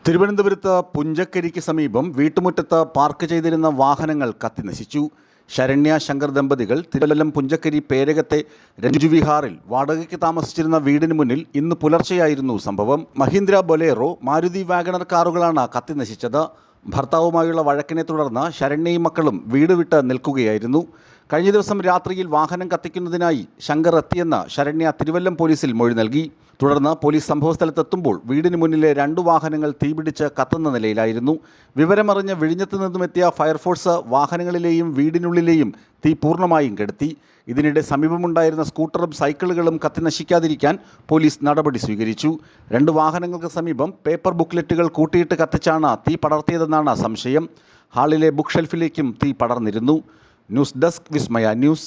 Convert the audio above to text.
തിരുവനന്തപുരത്ത് പുഞ്ചക്കരിക്ക് സമീപം വീട്ടുമുറ്റത്ത് പാർക്ക് ചെയ്തിരുന്ന വാഹനങ്ങൾ കത്തിനശിച്ചു. ശരണ്യ ശങ്കർ ദമ്പതികൾ തിരുവല്ലം പുഞ്ചക്കരി പേരകത്തെ രഞ്ജുവിഹാറിൽ വാടകയ്ക്ക് താമസിച്ചിരുന്ന വീടിന് മുന്നിൽ ഇന്ന് പുലർച്ചെയായിരുന്നു സംഭവം. മഹീന്ദ്ര ബൊലേറോ, മാരുതി വാഗണർ കാറുകളാണ് കത്തിനശിച്ചത്. ഭർത്താവുമായുള്ള വഴക്കിനെ തുടർന്ന് ശരണ്യയും മക്കളും വീട് വിട്ട് നിൽക്കുകയായിരുന്നു. കഴിഞ്ഞ ദിവസം രാത്രിയിൽ വാഹനം കത്തിക്കുന്നതിനായി ശങ്കർ എത്തിയെന്ന് ശരണ്യ തിരുവല്ലം പോലീസിൽ മൊഴി നൽകി. തുടർന്ന് പോലീസ് സംഭവസ്ഥലത്തെത്തുമ്പോൾ വീടിന് മുന്നിലെ 2 വാഹനങ്ങൾ തീപിടിച്ച് കത്തുന്ന നിലയിലായിരുന്നു. വിവരമറിഞ്ഞ് വിഴിഞ്ഞത്ത് നിന്നുമെത്തിയ ഫയർഫോഴ്സ് വാഹനങ്ങളിലെയും വീടിനുള്ളിലെയും തീ പൂർണ്ണമായും കെടുത്തി. ഇതിനിടെ സമീപമുണ്ടായിരുന്ന സ്കൂട്ടറും സൈക്കിളുകളും കത്തിനശിക്കാതിരിക്കാൻ പോലീസ് നടപടി സ്വീകരിച്ചു. 2 വാഹനങ്ങൾക്ക് സമീപം പേപ്പർ ബുക്ക്ലെറ്റുകൾ കൂട്ടിയിട്ട് കത്തിച്ചാണ് തീ പടർത്തിയതെന്നാണ് സംശയം. ഹാളിലെ ബുക്ക് ഷെൽഫിലേക്കും തീ പടർന്നിരുന്നു. ന്യൂസ് ഡെസ്ക്, വിസ്മയ ന്യൂസ്.